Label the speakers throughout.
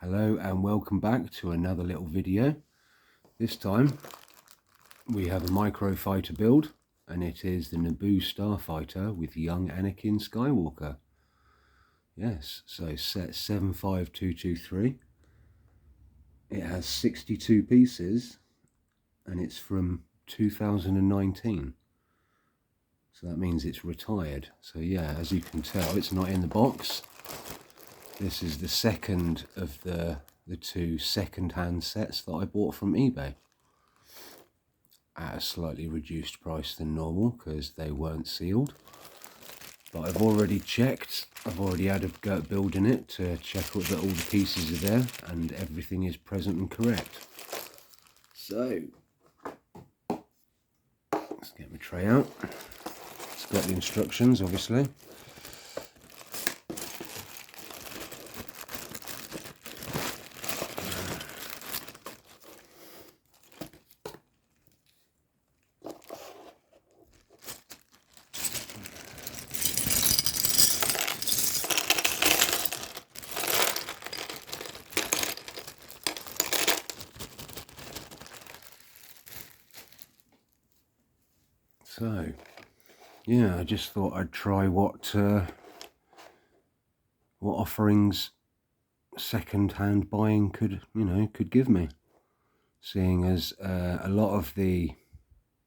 Speaker 1: Hello and welcome back to another little video. This time we have a Microfighter build, and it is the Naboo Starfighter with young Anakin Skywalker. Yes, so set 75223. It has 62 pieces and it's from 2019. So that means it's retired. So yeah, as you can tell, it's not in the box. This is the second of the two second-hand sets that I bought from eBay at a slightly reduced price than normal because they weren't sealed. But I've already checked. I've already had a go at building it to check that all the pieces are there and everything is present and correct. So let's get my tray out. It's got the instructions, obviously. So, yeah, I just thought I'd try what offerings second-hand buying could give me. Seeing as a lot of the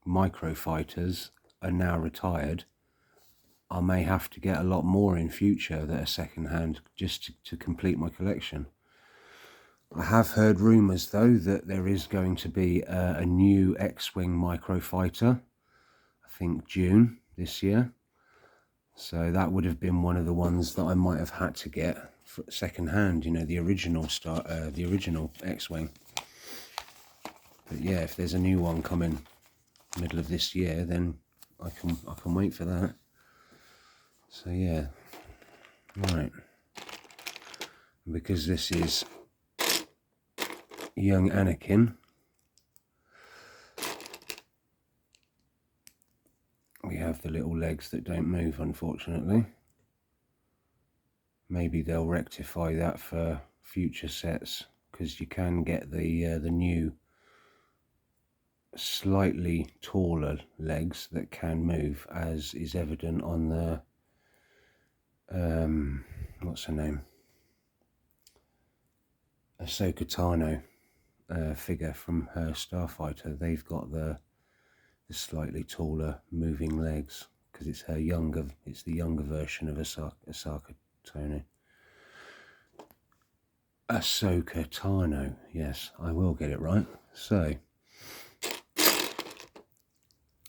Speaker 1: Microfighters are now retired, I may have to get a lot more in future that are second-hand just to complete my collection. I have heard rumours though that there is going to be a new X-Wing Microfighter. I think June this year, so that would have been one of the ones that I might have had to get for second hand, the original X-Wing. But yeah, if there's a new one coming middle of this year, then I can wait for that. So yeah, right, because this is young Anakin, we have the little legs that don't move, unfortunately. Maybe they'll rectify that for future sets, because you can get the new slightly taller legs that can move, as is evident on the what's her name, Ahsoka Tano figure from her Starfighter. They've got the slightly taller moving legs because it's the younger version of Ahsoka Tano. Yes, I will get it right. So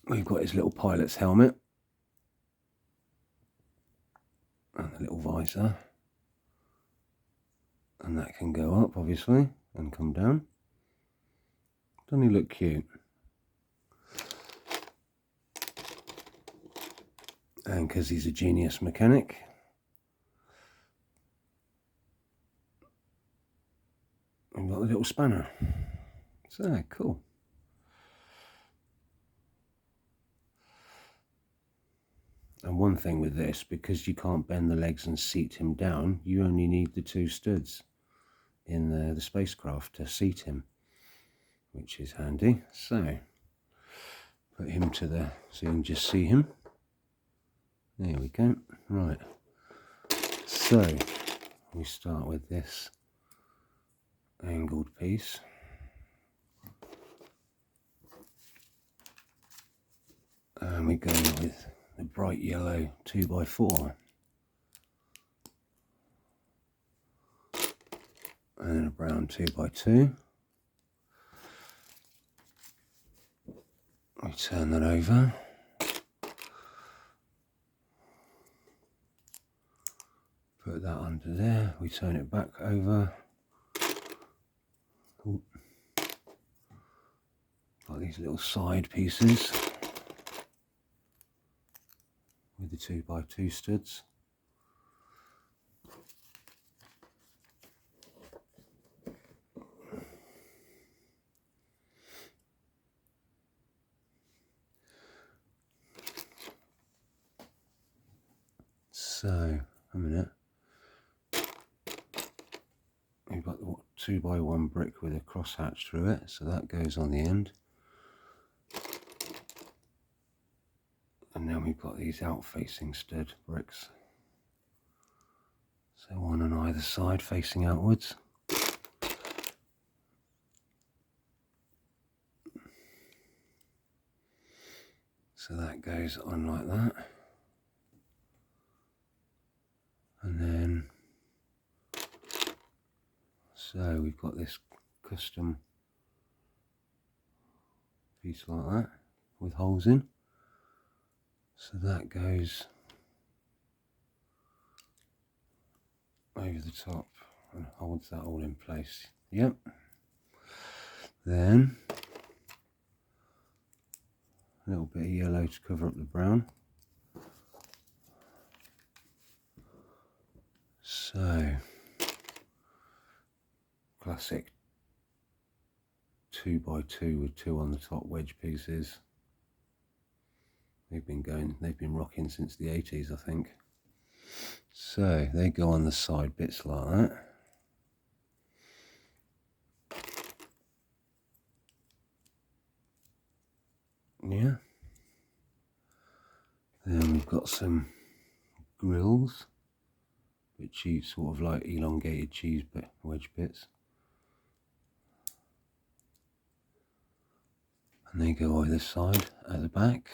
Speaker 1: we've got his little pilot's helmet and the little visor, and that can go up obviously and come down. Doesn't he look cute? And because he's a genius mechanic, we've got the little spanner. So cool. And one thing with this, because you can't bend the legs and seat him down, you only need the two studs in the spacecraft to seat him, which is handy. So put him so you can just see him. There we go. Right, so we start with this angled piece. And we go with the bright yellow 2x4. And a brown 2x2. We turn that over. Put that under there. We turn it back over. Ooh. Got these little side pieces with the 2x2 studs. So, a minute. We've got the 2x1 brick with a crosshatch through it, so that goes on the end. And then we've got these out-facing stud bricks. So one on either side facing outwards. So that goes on like that. And then, so we've got this custom piece like that with holes in. So that goes over the top and holds that all in place. Yep. Then a little bit of yellow to cover up the brown. So classic 2x2 with 2 on the top wedge pieces. They've been rocking since the 80s, I think. So they go on the side bits like that. Yeah. Then we've got some grills, with cheese, sort of like elongated cheese wedge bits. And they go either side at the back.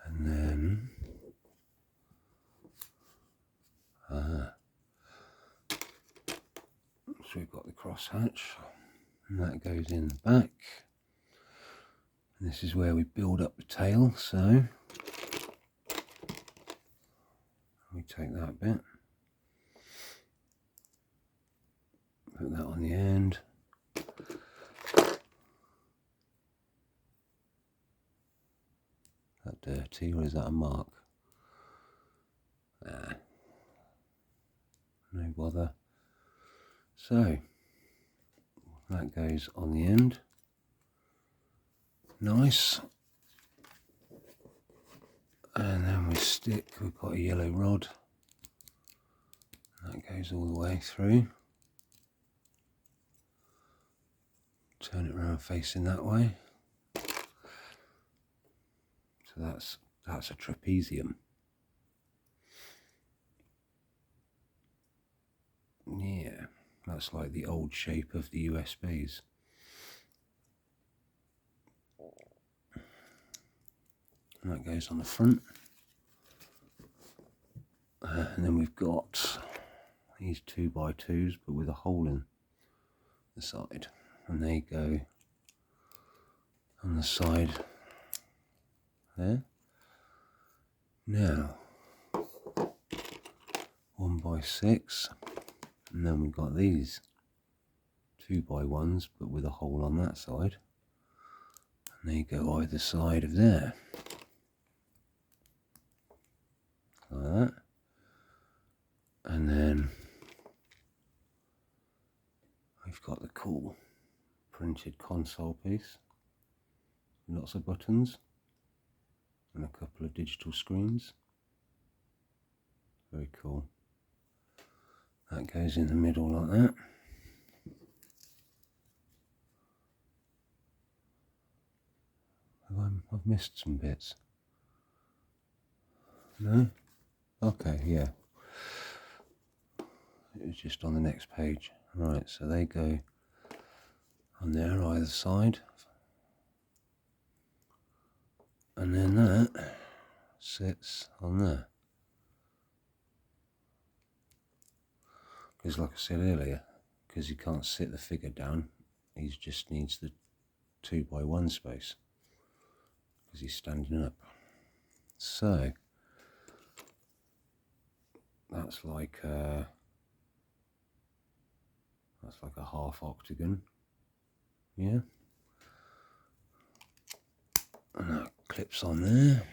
Speaker 1: And then so we've got the crosshatch, and that goes in the back. And this is where we build up the tail, so we take that bit, put that on the end. That dirty, or is that a mark? No bother. So that goes on the end. Nice. And then we've got a yellow rod. That goes all the way through. Turn it around facing that way. So that's a trapezium. Yeah, that's like the old shape of the USBs. And that goes on the front. And then we've got these 2x2s, but with a hole in the side. And they go on the side there. Now, 1x6. And then we've got these 2x1s, but with a hole on that side. And they go either side of there. Like that. And then we've got the cool printed console piece. Lots of buttons. And a couple of digital screens. Very cool. That goes in the middle like that. I've missed some bits. No? Okay, yeah. It was just on the next page. Right, so they go on there either side. And then that sits on there. Because like I said earlier, because he can't sit the figure down, he just needs the 2x1 space. Because he's standing up. So that's like a half octagon, yeah. And that clips on there.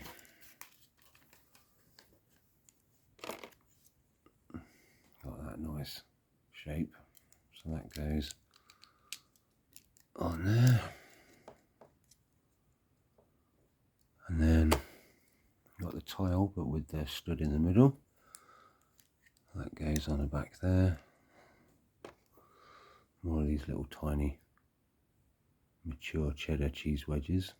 Speaker 1: Got that nice shape. So that goes on there. tile, but with the stud in the middle. That goes on the back there. More of these little tiny mature cheddar cheese wedges.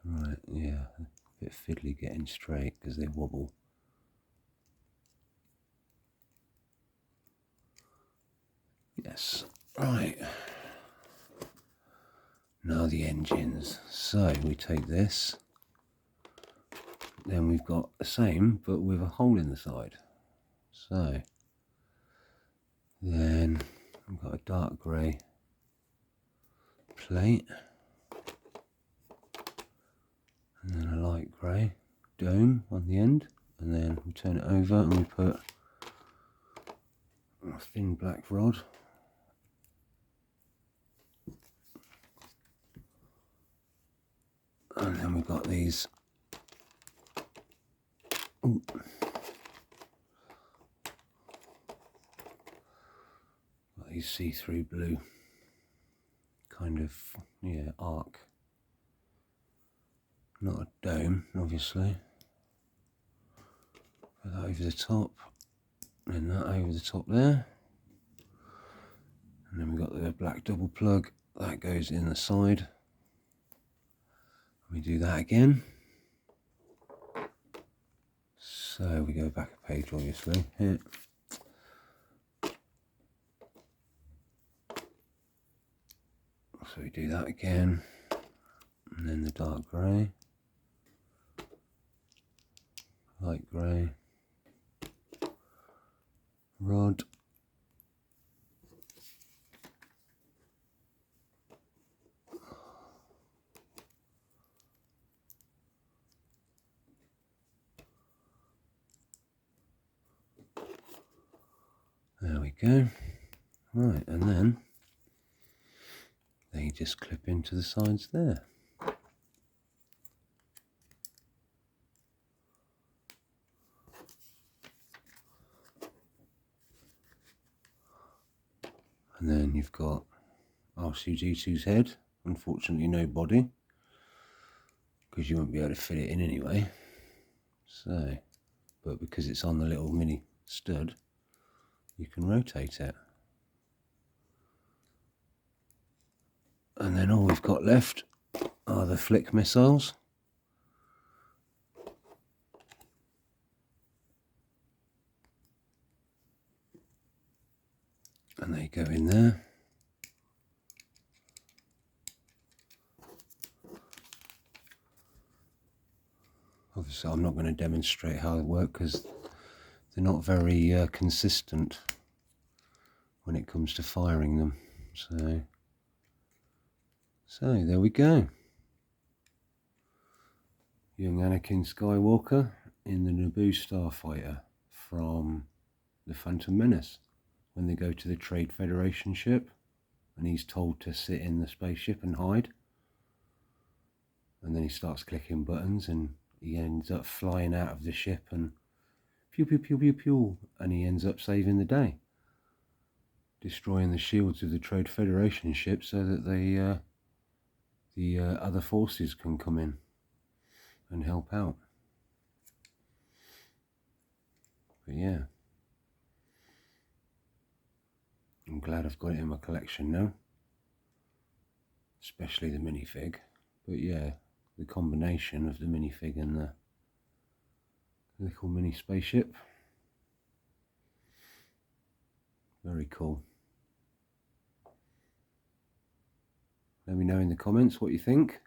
Speaker 1: Right, yeah, a bit fiddly getting straight because they wobble. Yes, right. Now the engines. So we take this, then we've got the same but with a hole in the side. So then I've got a dark grey plate and then a light grey dome on the end, and then we turn it over and we put a thin black rod and then we've got these see-through blue kind of, yeah, arc. Not a dome, obviously. Put that over the top, and that over the top there. And then we've got the black double plug, that goes in the side. We do that again. So we go back a page, obviously. Here. So we do that again, and then the dark grey, light grey, rod, there we go. Right, and then they just clip into the sides there. And then you've got R2-D2's head, unfortunately no body, because you won't be able to fit it in anyway. So, but because it's on the little mini stud, you can rotate it. And then all we've got left are the flick missiles. And they go in there. Obviously I'm not going to demonstrate how they work because they're not very consistent when it comes to firing them. So there we go. Young Anakin Skywalker in the Naboo Starfighter from the Phantom Menace, when they go to the Trade Federation ship and he's told to sit in the spaceship and hide, and then he starts clicking buttons and he ends up flying out of the ship and pew pew pew pew pew, and he ends up saving the day, destroying the shields of the Trade Federation ship so that the other forces can come in and help out. But yeah, I'm glad I've got it in my collection now, especially the minifig. But yeah, the combination of the minifig and the little mini spaceship, very cool. Let me know in the comments what you think,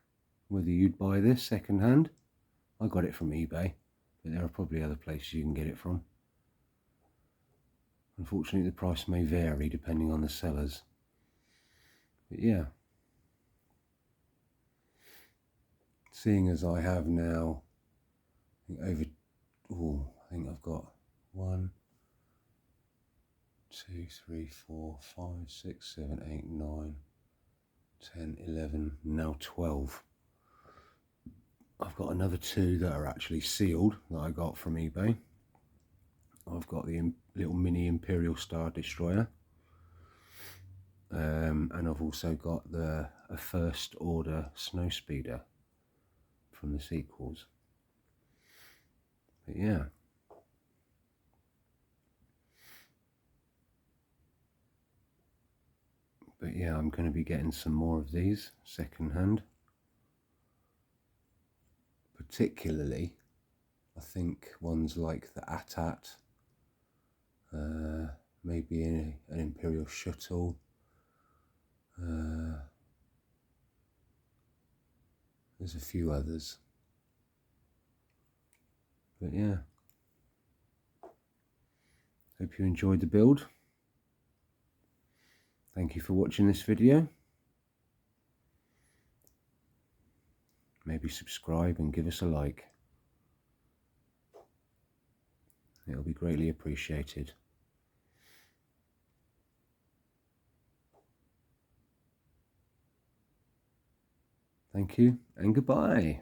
Speaker 1: whether you'd buy this second hand. I got it from eBay, but there are probably other places you can get it from. Unfortunately, the price may vary depending on the sellers. But yeah, seeing as I have now I think I've got 1, 2, 3, 4, 5, 6, 7, 8, 9, 10, 11, now 12. I've got another 2 that are actually sealed that I got from eBay, I've got the little mini Imperial Star Destroyer, and I've also got a First Order Snowspeeder from the sequels. But yeah. But yeah, I'm going to be getting some more of these second-hand. Particularly, I think ones like the AT-AT, maybe an Imperial Shuttle, there's a few others. But yeah, hope you enjoyed the build. Thank you for watching this video. Maybe subscribe and give us a like. It'll be greatly appreciated. Thank you and goodbye.